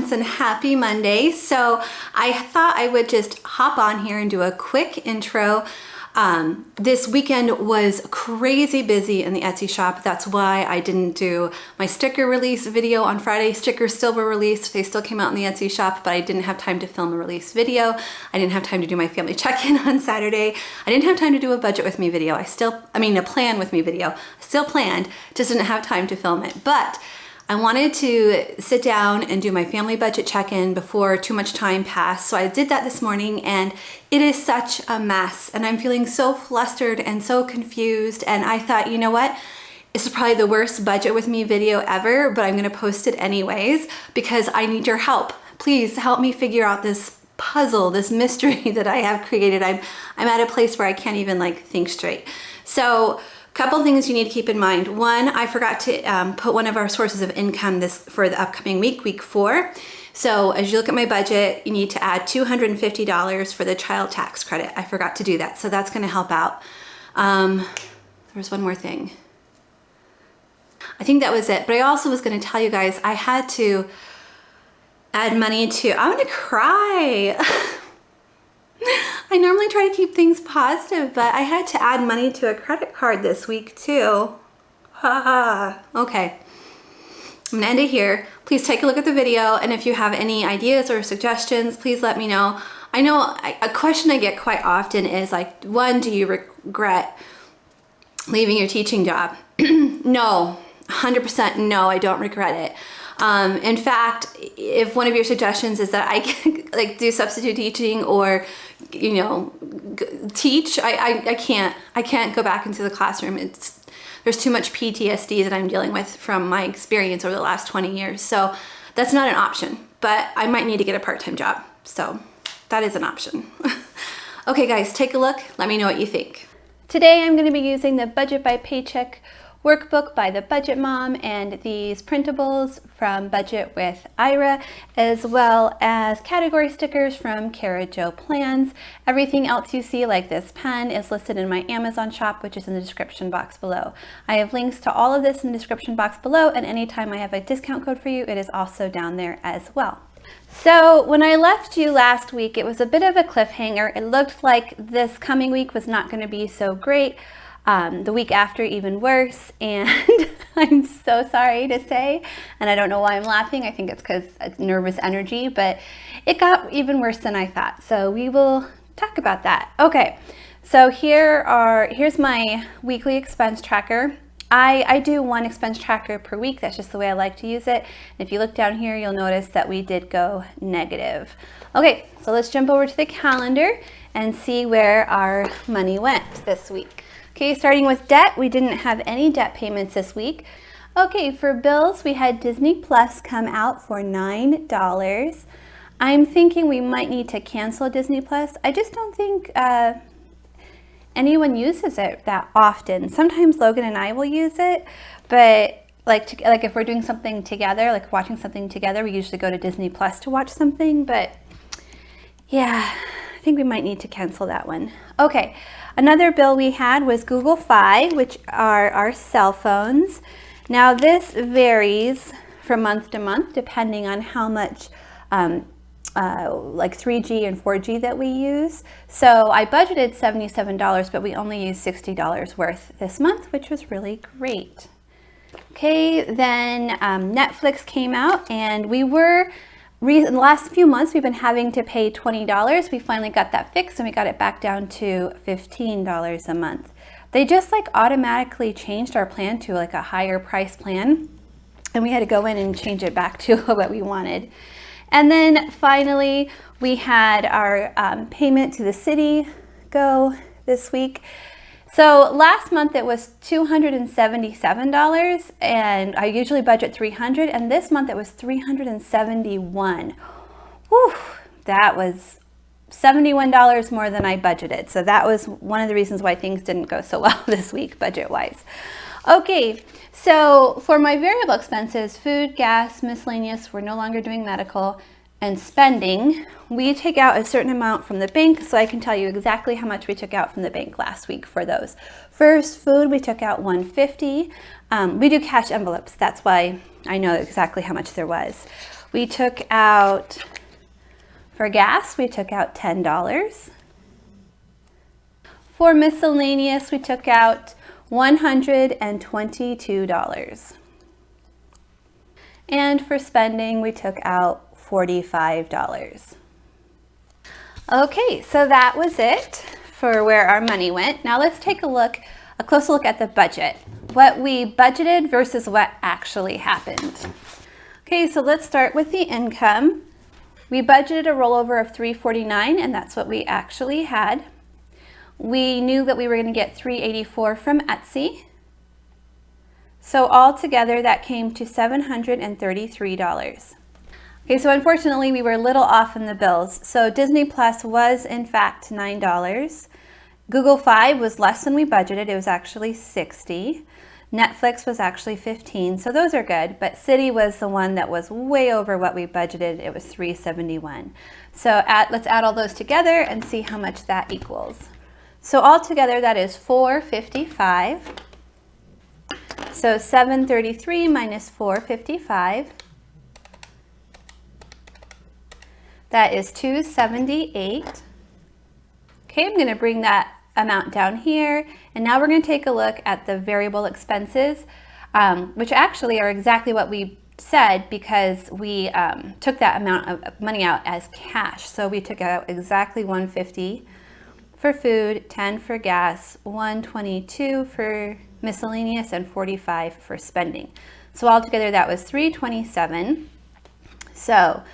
Plans and happy Monday. So I thought I would just hop on here and do a quick intro. This weekend was crazy busy in the Etsy shop. That's why I didn't do my sticker release video on Friday. Stickers still were released. They still came out in the Etsy shop, but I didn't have time to film a release video. I didn't have time to do my family check-in on Saturday. I didn't have time to do a budget with me video. A plan with me video. I still planned, just didn't have time to film it. But I wanted to sit down and do my family budget check-in before too much time passed. So I did that this morning and it is such a mess and I'm feeling so flustered and so confused. And I thought, you know what? This is probably the worst budget with me video ever, but I'm gonna post it anyways because I need your help. Please help me figure out this puzzle, this mystery that I have created. I'm at a place where I can't even think straight. So couple things you need to keep in mind. One, I forgot to put one of our sources of income for the upcoming week, week 4. So as you look at my budget, you need to add $250 for the child tax credit. I forgot to do that, so that's going to help out. There's one more thing. I think that was it, but I also was going to tell you guys I had to add money to, I'm going to cry. I normally try to keep things positive, but I had to add money to a credit card this week too. Okay. I'm gonna end it here. Please take a look at the video, and if you have any ideas or suggestions, please let me know. I know a question I get quite often is one, do you regret leaving your teaching job? No, 100% no, I don't regret it. In fact, if one of your suggestions is that I can do substitute teaching or, teach, I can't go back into the classroom. There's too much PTSD that I'm dealing with from my experience over the last 20 years. So that's not an option, but I might need to get a part-time job. So that is an option. Okay guys, take a look. Let me know what you think. Today I'm going to be using the Budget by Paycheck workbook by the Budget Mom and these printables from Budget with Ira, as well as category stickers from Cara Jo Plans. Everything else you see, like this pen, is listed in my Amazon shop, which is in the description box below. I have links to all of this in the description box below, and anytime I have a discount code for you, it is also down there as well. So when I left you last week, it was a bit of a cliffhanger. It looked like this coming week was not going to be so great. The week after even worse, and I'm so sorry to say, and I don't know why I'm laughing. I think it's because it's nervous energy, but it got even worse than I thought. So we will talk about that. Okay, so here's my weekly expense tracker. I do one expense tracker per week. That's just the way I like to use it. And if you look down here, you'll notice that we did go negative. Okay, so let's jump over to the calendar and see where our money went this week. Okay, starting with debt, we didn't have any debt payments this week. Okay, for bills, we had Disney Plus come out for $9. I'm thinking we might need to cancel Disney Plus. I just don't think anyone uses it that often. Sometimes Logan and I will use it, but if we're doing something together, like watching something together, we usually go to Disney Plus to watch something, but yeah, I think we might need to cancel that one. Okay, another bill we had was Google Fi, which are our cell phones. Now this varies from month to month depending on how much 3G and 4G that we use. So I budgeted $77, but we only used $60 worth this month, which was really great. Okay, then Netflix came out, and in the last few months, we've been having to pay $20. We finally got that fixed and we got it back down to $15 a month. They just automatically changed our plan to a higher price plan, and we had to go in and change it back to what we wanted. And then finally, we had our payment to the city go this week. So last month it was $277, and I usually budget $300, and this month it was $371. Whew, that was $71 more than I budgeted. So that was one of the reasons why things didn't go so well this week budget-wise. Okay, so for my variable expenses, food, gas, miscellaneous, we're no longer doing medical, and spending, we take out a certain amount from the bank, so I can tell you exactly how much we took out from the bank last week for those. First, food, we took out $150. We do cash envelopes, that's why I know exactly how much there was. We took out, for gas, we took out $10. For miscellaneous, we took out $122. And for spending, we took out $45. Okay, so that was it for where our money went. Now let's take a closer look at the budget. What we budgeted versus what actually happened. Okay, so let's start with the income. We budgeted a rollover of $349, and that's what we actually had. We knew that we were going to get $384 from Etsy. So altogether that came to $733. Okay, so unfortunately we were a little off in the bills. So Disney Plus was in fact $9. Google Fi was less than we budgeted. It was actually $60. Netflix was actually $15, so those are good, but City was the one that was way over what we budgeted. It was $371. So let's add all those together and see how much that equals. So altogether that is $455. So $733 minus $455. That is $278. Okay, I'm going to bring that amount down here, and now we're going to take a look at the variable expenses, which actually are exactly what we said, because we took that amount of money out as cash. So we took out exactly $150 for food, $10 for gas, $122 for miscellaneous, and $45 for spending. So altogether that was $327. So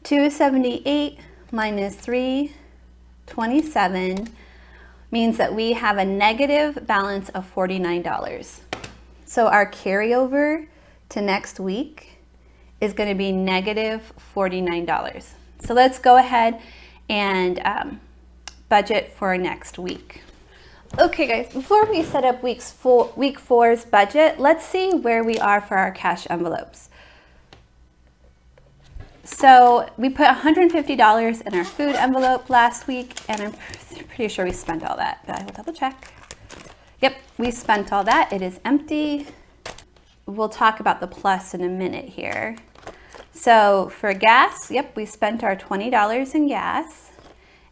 $278 minus $327 means that we have a negative balance of $49. So our carryover to next week is going to be negative $49. So let's go ahead and budget for next week. Okay guys, before we set up week four's budget, let's see where we are for our cash envelopes. So we put $150 in our food envelope last week, and I'm pretty sure we spent all that, but I will double check. Yep, we spent all that. It is empty. We'll talk about the plus in a minute here. So for gas, yep, we spent our $20 in gas.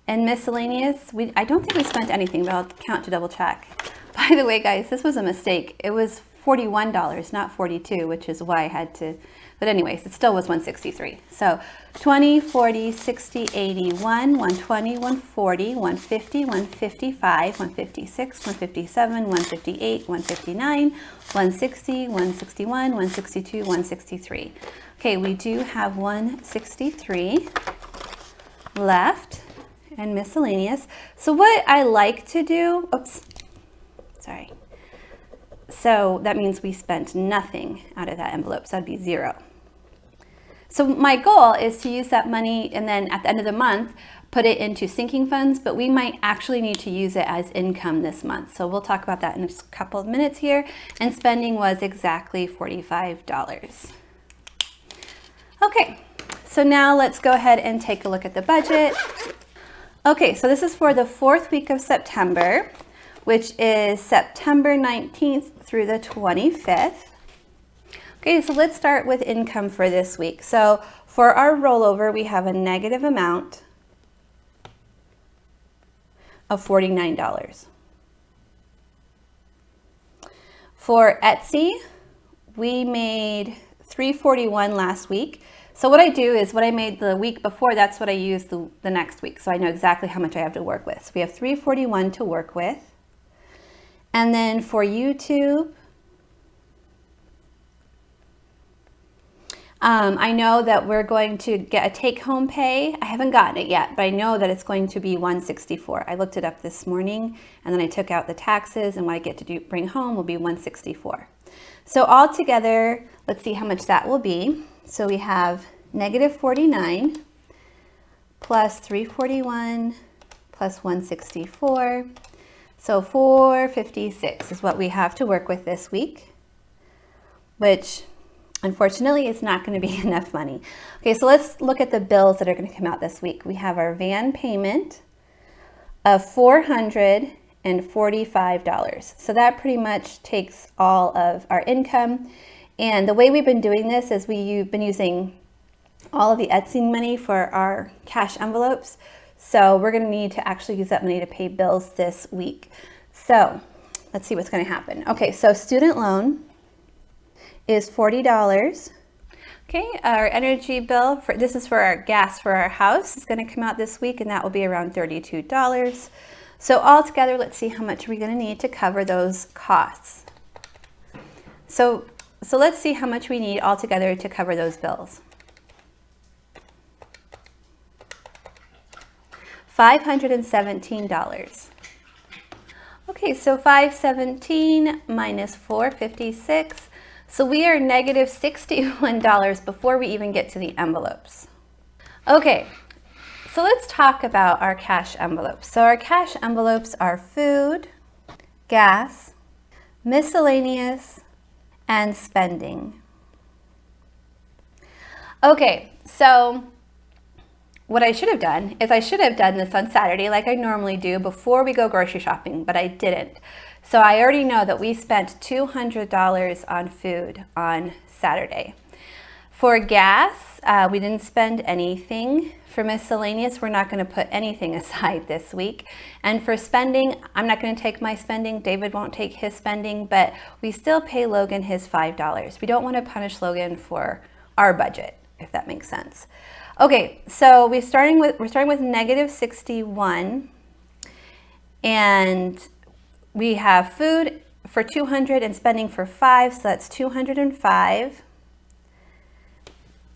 And miscellaneous, I don't think we spent anything, but I'll count to double check. By the way, guys, this was a mistake. It was $41, not $42, which is why I had to, but anyways, it still was $163. So 20, 40, 60, 80, 120, 140, 150, 155, 156, 157, 158, 159, 160, 161, 162, 163. Okay, we do have 163 left and miscellaneous. So what I like to do, oops, sorry. So that means we spent nothing out of that envelope, so that'd be 0. So my goal is to use that money and then at the end of the month, put it into sinking funds, but we might actually need to use it as income this month. So we'll talk about that in just a couple of minutes here. And spending was exactly $45. Okay, so now let's go ahead and take a look at the budget. Okay, so this is for the 4th week of September, which is September 19th through the 25th. Okay, so let's start with income for this week. So for our rollover, we have a negative amount of $49. For Etsy, we made $341 last week. So what I do is what I made the week before, that's what I use the next week. So I know exactly how much I have to work with. So we have $341 to work with. And then for YouTube, I know that we're going to get a take-home pay. I haven't gotten it yet, but I know that it's going to be $164. I looked it up this morning, and then I took out the taxes, and what I get to bring home will be $164. So all together, let's see how much that will be. So we have negative 49 plus 341 plus 164. So 456 is what we have to work with this week, which unfortunately is not going to be enough money. Okay, so let's look at the bills that are going to come out this week. We have our van payment of $445. So that pretty much takes all of our income. And the way we've been doing this is we've been using all of the Etsy money for our cash envelopes. So we're gonna need to actually use that money to pay bills this week. So let's see what's gonna happen. Okay, so student loan is $40. Okay, our energy bill, this is for our gas for our house, is gonna come out this week, and that will be around $32. So all together, let's see how much we're gonna need to cover those costs. So let's see how much we need all together to cover those bills. $517. Okay, so 517 minus 456. So we are negative $61 before we even get to the envelopes. Okay, so let's talk about our cash envelopes. So our cash envelopes are food, gas, miscellaneous, and spending. Okay, so what I should have done is I should have done this on Saturday like I normally do before we go grocery shopping, but I didn't. So I already know that we spent $200 on food on Saturday. For gas, we didn't spend anything. For miscellaneous, we're not going to put anything aside this week. And for spending, I'm not going to take my spending. David won't take his spending, but we still pay Logan his $5. We don't want to punish Logan for our budget, if that makes sense. Okay, so we're starting with negative 61, and we have food for 200 and spending for 5, so that's 205.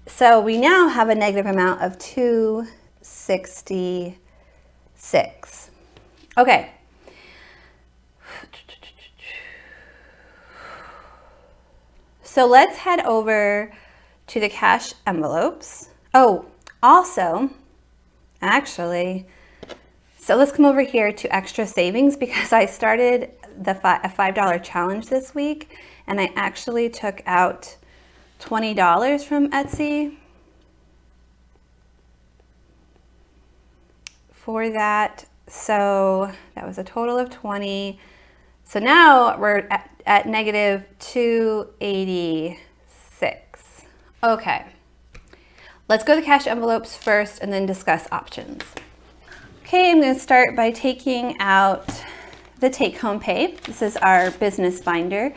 So we now have a negative amount of 266. Okay. So let's head over to the cash envelopes. Oh, also, actually, so let's come over here to extra savings because I started a $5 challenge this week, and I actually took out $20 from Etsy for that. So that was a total of 20. So now we're at negative 286. Okay. Let's go to cash envelopes first and then discuss options. Okay, I'm going to start by taking out the take-home pay. This is our business binder.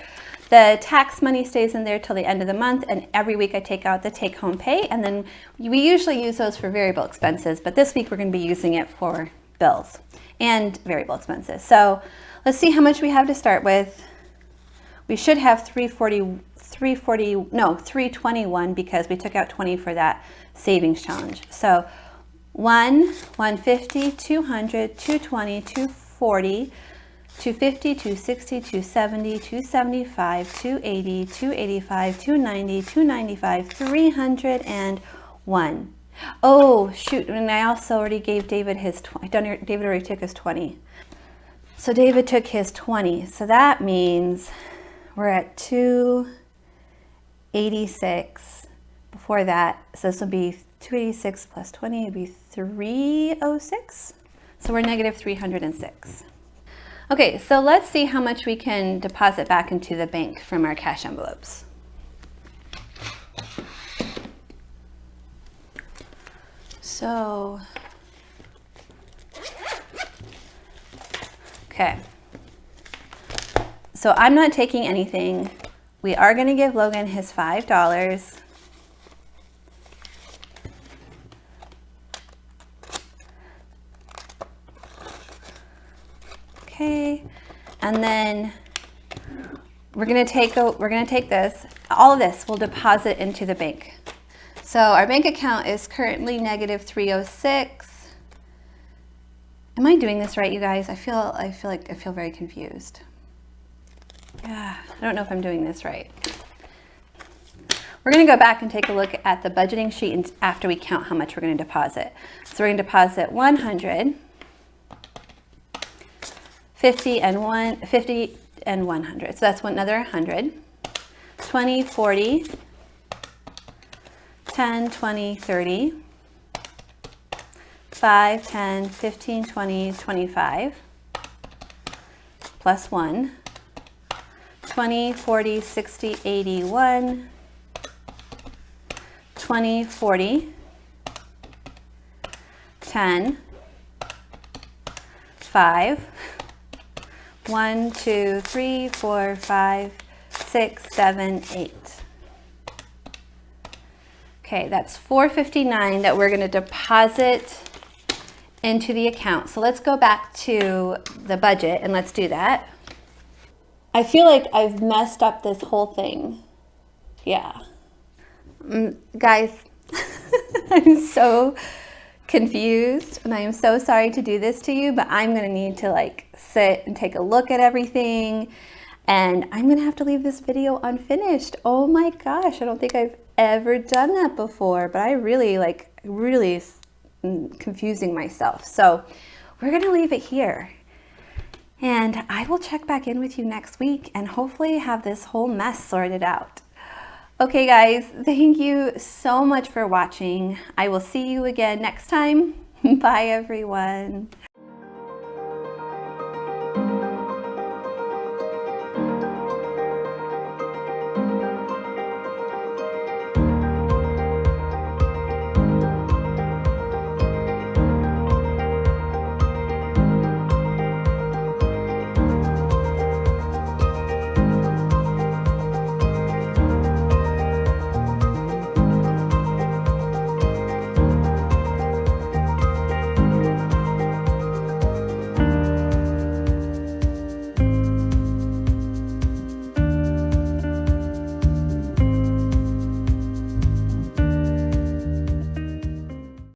The tax money stays in there till the end of the month, and every week I take out the take-home pay, and then we usually use those for variable expenses, but this week we're going to be using it for bills and variable expenses. So let's see how much we have to start with. We should have 321 because we took out 20 for that savings challenge. So 150, 200, 220, 240, 250, 260, 270, 275, 280, 285, 290, 295, 301. Oh, shoot, and I also already gave David his 20. David already took his 20. So David took his 20. So that means we're at 286 before that. So this will be 286 plus 20 would be 306. So we're negative 306. Okay, so let's see how much we can deposit back into the bank from our cash envelopes. So, okay. So I'm not taking anything. We are going to give Logan his $5. Okay, and then we're gonna take this. All of this we'll deposit into the bank. So our bank account is currently negative 306. Am I doing this right, you guys? I feel very confused. Yeah, I don't know if I'm doing this right. We're gonna go back and take a look at the budgeting sheet after we count how much we're gonna deposit. So we're gonna deposit 100. 50 and 100. So that's another 100. 20, 40, 10, 20, 30, 5, 10, 15, 20, 25, plus 1, 20, 40, 60, 81, 20, 40, 10, 5, 1, 2, 3, 4, 5, 6, 7, 8. Okay, that's $459 that we're going to deposit into the account. So let's go back to the budget and let's do that. I feel like I've messed up this whole thing. Yeah. Guys, I'm so confused and I am so sorry to do this to you, but I'm going to need to like sit and take a look at everything, and I'm going to have to leave this video unfinished. Oh my gosh, I don't think I've ever done that before, but I really confusing myself. So we're going to leave it here. And I will check back in with you next week and hopefully have this whole mess sorted out. Okay guys, thank you so much for watching. I will see you again next time. Bye everyone.